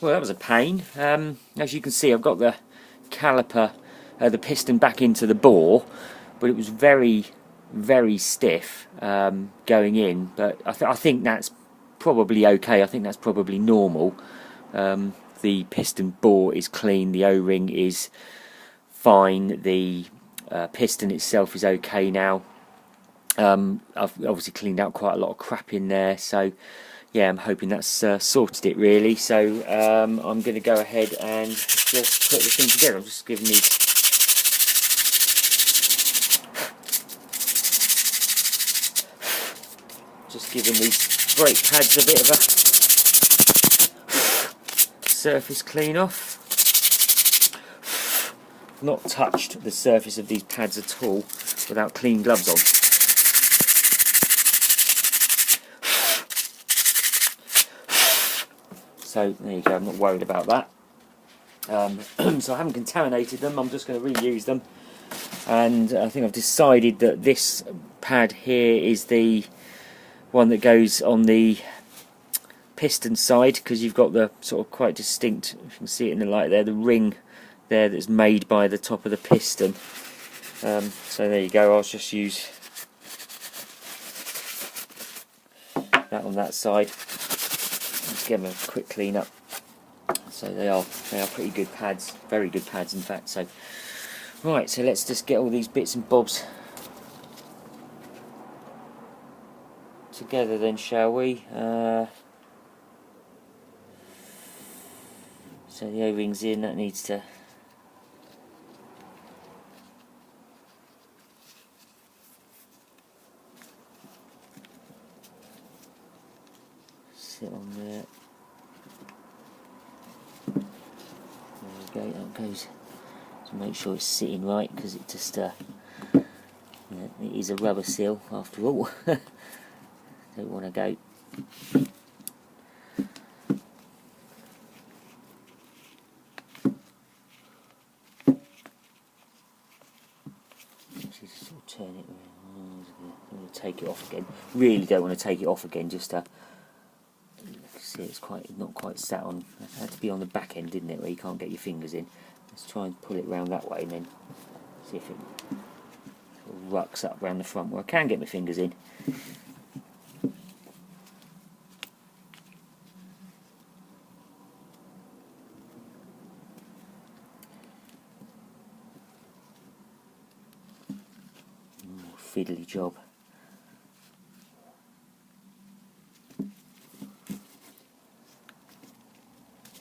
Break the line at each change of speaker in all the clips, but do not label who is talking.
Well, that was a pain. As you can see, I've got the caliper, the piston back into the bore, but it was very, very stiff going in. But I think that's probably okay. I think that's probably normal. The piston bore is clean. The O-ring is fine. The piston itself is okay now. I've obviously cleaned out quite a lot of crap in there, so yeah, I'm hoping that's sorted it really. So I'm going to go ahead and just put the thing together. I'm just giving these brake pads a bit of a surface clean off. Not touched the surface of these pads at all without clean gloves on. So there you go, I'm not worried about that. So I haven't contaminated them, I'm just going to reuse them. And I think I've decided that this pad here is the one that goes on the piston side, because you've got the sort of quite distinct, you can see it in the light there, the ring there that's made by the top of the piston. So there you go, I'll just use that on that side. Let's give them a quick clean up. So they are pretty good pads, very good pads in fact. So right, so let's just get all these bits and bobs together then, shall we? So the O-ring's in, that needs to sit on there. There we go, that goes to make sure it's sitting right, because it just yeah, it is a rubber seal after all. Don't want to go just sort of turn it around. I'm going to take it off again. Really don't want to take it off again, just to see it's not quite sat on. It had to be on the back end, didn't it, where you can't get your fingers in. Let's try and pull it round that way and then see if it sort of rucks up round the front where I can get my fingers in. Fiddly job.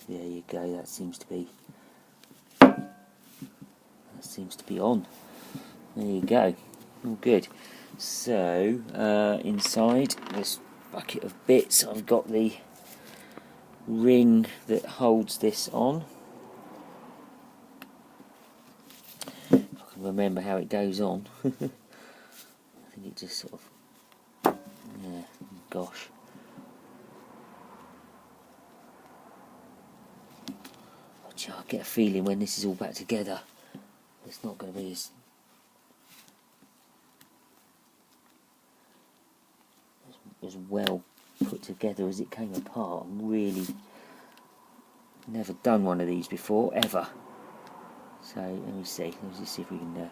There you go, that seems to be on. There you go, all good. So inside this bucket of bits I've got the ring that holds this on. If I can remember how it goes on. I think it just sort of, yeah, gosh. I get a feeling when this is all back together, it's not going to be as well put together as it came apart. I'm really never done one of these before, ever. So let me see. Let's just see if we can.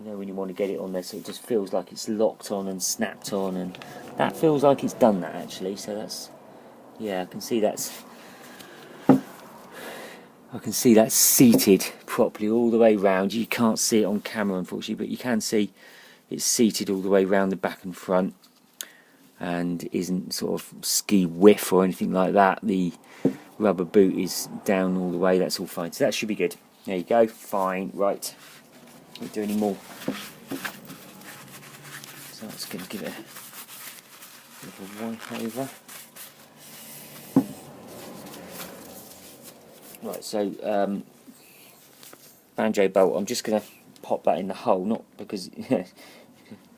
You know when you want to get it on there, so it just feels like it's locked on and snapped on, and that feels like it's done that actually. So that's, yeah, I can see that's seated properly all the way round. You can't see it on camera unfortunately, but you can see it's seated all the way round the back and front, and isn't sort of ski whiff or anything like that. The rubber boot is down all the way, that's all fine. So that should be good. There you go, fine, right. Don't do any more. So that's going to give it a little wipe over. Right, so banjo bolt, I'm just going to pop that in the hole, not because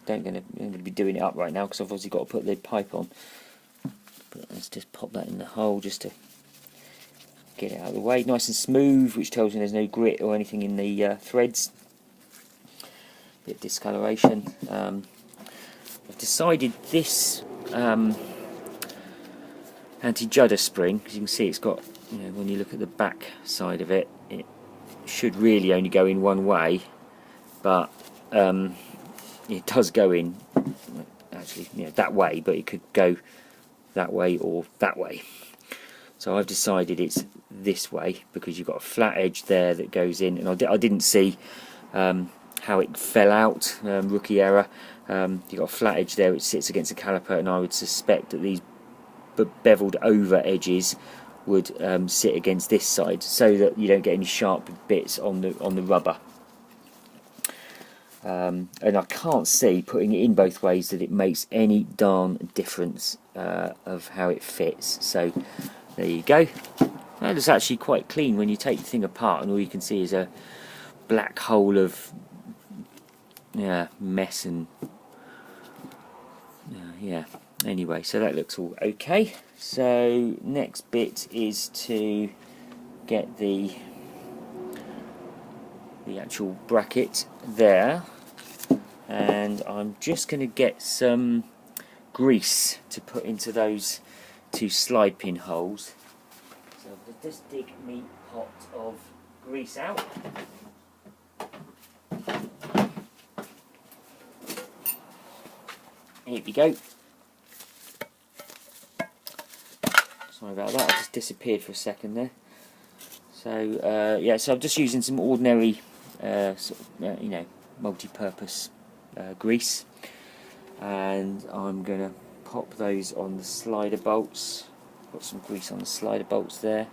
I'm going to be doing it up right now because I've obviously got to put the pipe on. But let's just pop that in the hole just to get it out of the way, nice and smooth, which tells me there's no grit or anything in the threads. Bit of discoloration. I've decided this anti-judder spring, because you can see it's got, you know, when you look at the back side of it, it should really only go in one way, but it does go in, actually, you know, that way, but it could go that way or that way. So I've decided it's this way because you've got a flat edge there that goes in, and I didn't see how it fell out, rookie error. You've got a flat edge there which sits against the caliper, and I would suspect that these beveled over edges would sit against this side, so that you don't get any sharp bits on the rubber. And I can't see, putting it in both ways, that it makes any darn difference of how it fits. So there you go. That is actually quite clean when you take the thing apart, and all you can see is a black hole of mess and yeah. Anyway, so that looks all okay. So next bit is to get the actual bracket there, and I'm just going to get some grease to put into those two slide pin holes. So I'll just dig me pot of grease out. Here we go. Sorry about that, I just disappeared for a second there. So yeah, so I'm just using some ordinary you know, multi-purpose grease, and I'm going to pop those on the slider bolts. Got some grease on the slider bolts there.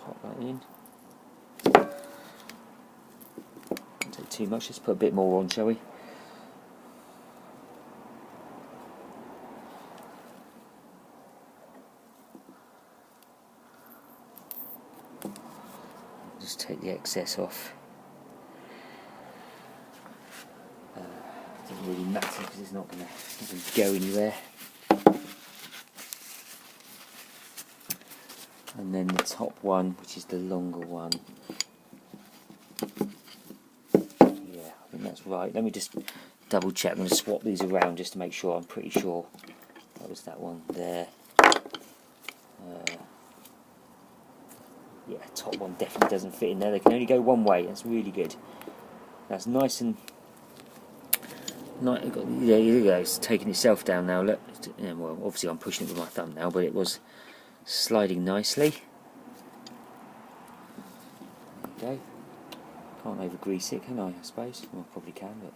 Pop that in. Don't take too much, let's put a bit more on, shall we? Just take the excess off. Doesn't really matter because it's not going to go anywhere. And then the top one, which is the longer one. Yeah, I think that's right. Let me just double check. I'm going to swap these around just to make sure. I'm pretty sure that was that one there. Yeah, top one definitely doesn't fit in there. They can only go one way. That's really good. That's nice and nice. Yeah, there you go. It's taking itself down now. Look. Yeah, well, obviously I'm pushing it with my thumb now, but it was sliding nicely. There you go. Can't over grease it, can I suppose? Well, I probably can, but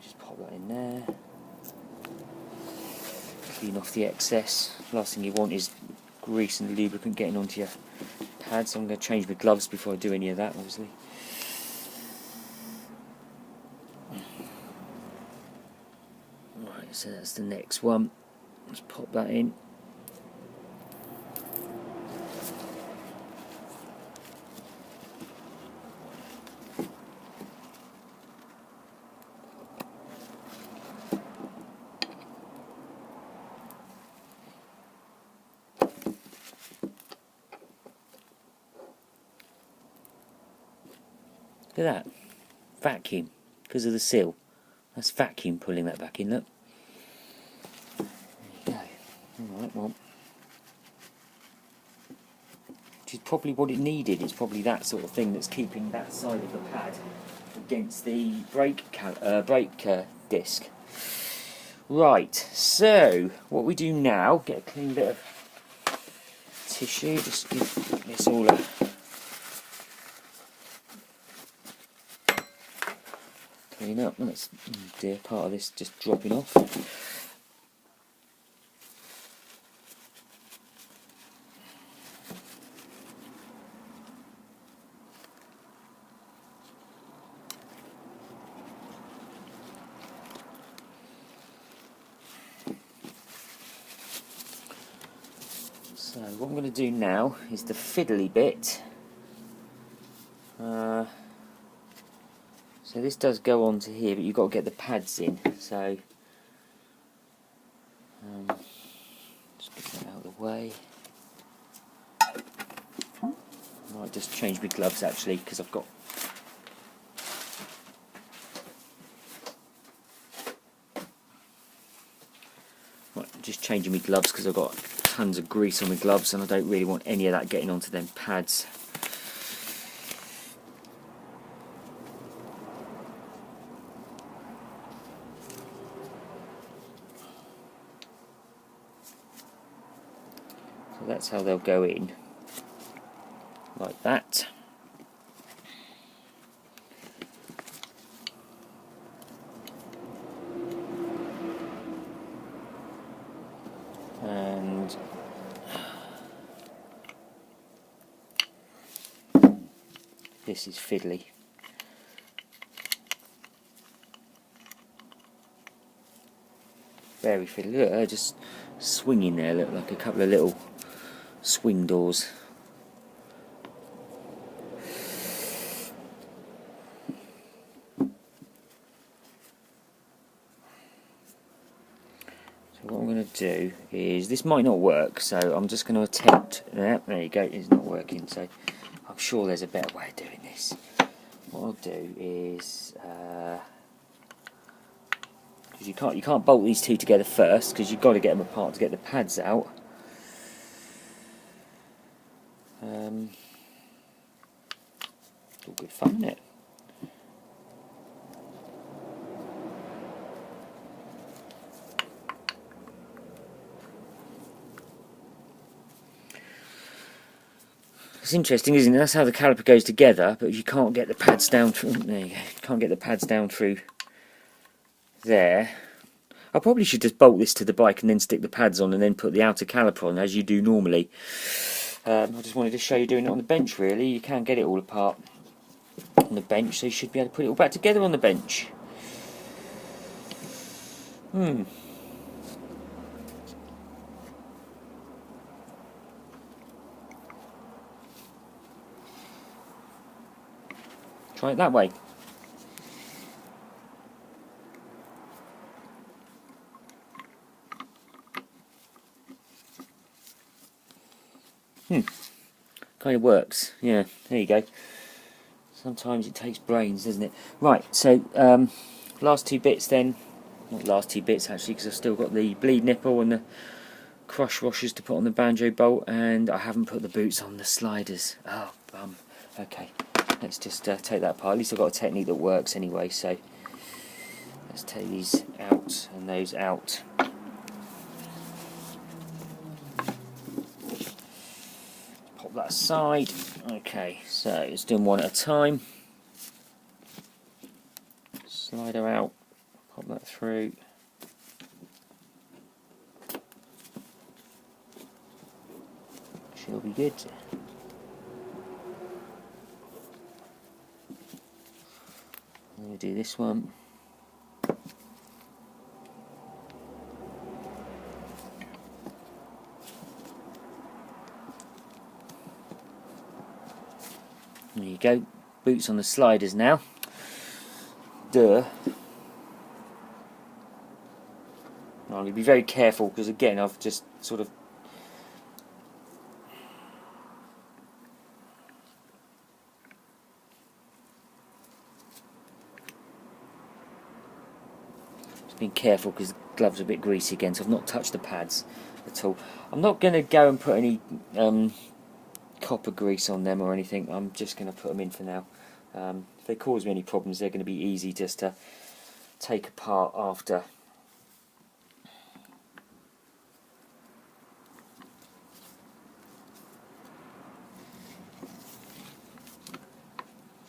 just pop that in there. Clean off the excess. Last thing you want is grease and lubricant getting onto your pad, so I'm going to change my gloves before I do any of that, obviously. Right, so that's the next one. Let's pop that in. Look at that. Vacuum. Because of the seal. That's vacuum pulling that back in, look. There you go. Alright, well. Which is probably what it needed. It's probably that sort of thing that's keeping that side of the pad against the brake disc. Right, so what we do now, get a clean bit of tissue, just give this all a clean up. Oh, that's, dear, part of this just dropping off. So what I'm going to do now is the fiddly bit. So this does go on to here, but you've got to get the pads in. So just get that out of the way. I might just change my gloves actually, because I've got just changing my gloves because I've got tons of grease on my gloves and I don't really want any of that getting onto them pads. So that's how they'll go in, like that. And this is fiddly. Very fiddly. Look, they're just swinging there, look like a couple of little swing doors. What I'm going to do is, this might not work, so I'm just going to attempt. There you go, it's not working, so I'm sure there's a better way of doing this. What I'll do is, because you can't bolt these two together first, because you've got to get them apart to get the pads out. It's all good fun, isn't it? It's interesting, isn't it? That's how the caliper goes together, but you can't get the pads down through. There you go. You can't get the pads down through there. I probably should just bolt this to the bike and then stick the pads on and then put the outer caliper on as you do normally. I just wanted to show you doing it on the bench. Really, you can get it all apart on the bench, so you should be able to put it all back together on the bench. Try it that way. Kind of works. Yeah, there you go. Sometimes it takes brains, doesn't it? Right, so last two bits then. Not last two bits actually, because I've still got the bleed nipple and the crush washers to put on the banjo bolt, and I haven't put the boots on the sliders. Oh, bum. Okay, let's just take that apart. At least I've got a technique that works anyway, so let's take these out and those out. Pop that aside. Okay, so let's do them one at a time. Slider out, pop that through. She'll be good. I'm going to do this one. There you go, boots on the sliders now. Duh. I'm going to be very careful because again I've just sort of been careful because the gloves are a bit greasy again, so I've not touched the pads at all. I'm not going to go and put any copper grease on them or anything. I'm just going to put them in for now. If they cause me any problems, they're going to be easy just to take apart after.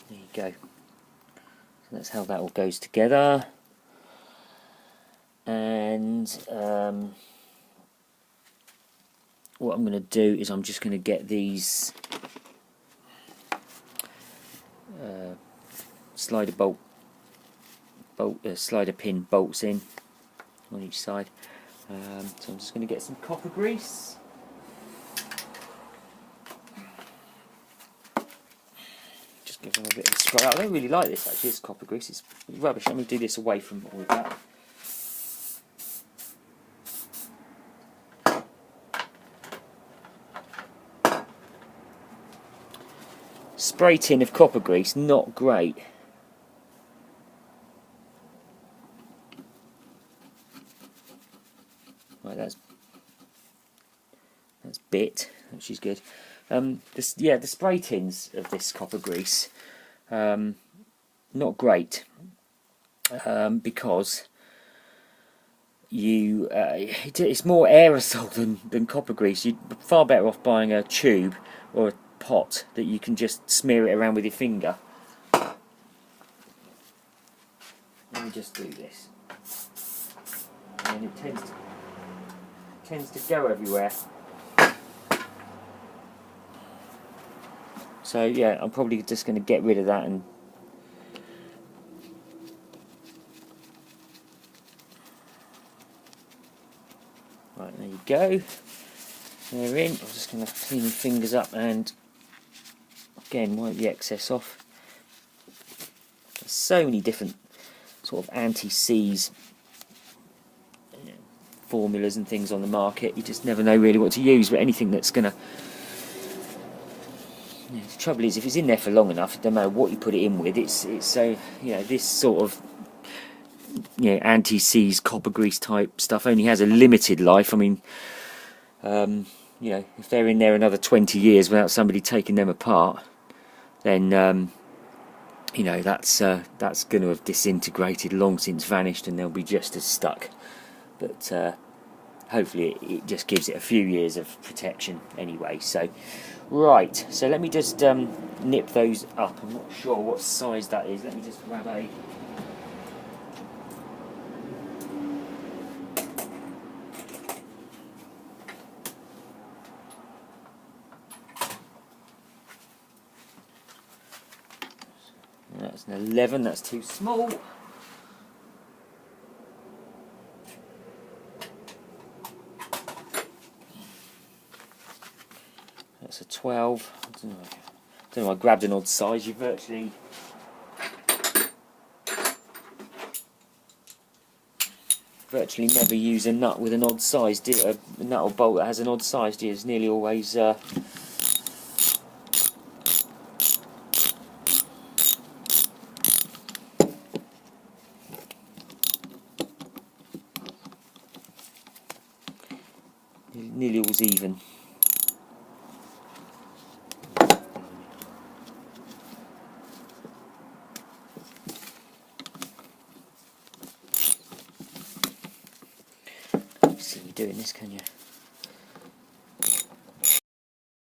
There you go. So that's how that all goes together. And what I'm going to do is I'm just going to get these slider pin bolts in on each side. So I'm just going to get some copper grease. Just give them a bit of a scrub out. I don't really like this actually, this copper grease. It's rubbish. I'm going to do this away from all of that. spray tin of copper grease, not great. Right, that's bit, which is good. The spray tins of this copper grease, not great, because it's more aerosol than copper grease. You're far better off buying a tube or a pot that you can just smear it around with your finger. Let me just do this, and it tends to go everywhere. So yeah, I'm probably just going to get rid of that and right, there you go. They're in. I'm just going to clean my fingers up and again wipe the excess off. There's so many different sort of anti-seize formulas and things on the market. You just never know really what to use, but anything that's going to... the trouble is, if it's in there for long enough, no matter what you put it in with, it's so, this sort of anti-seize copper grease type stuff only has a limited life. I mean, if they're in there another 20 years without somebody taking them apart, then that's going to have disintegrated, long since vanished, and they'll be just as stuck. But hopefully it just gives it a few years of protection anyway. So right, so let me just nip those up. I'm not sure what size that is. Let me just grab a... That's an 11, that's too small. That's a 12. I don't know, I grabbed an odd size. You virtually never use a nut with an odd size, do you? A nut or bolt that has an odd size, do you? It's nearly always even. See you doing this, can you?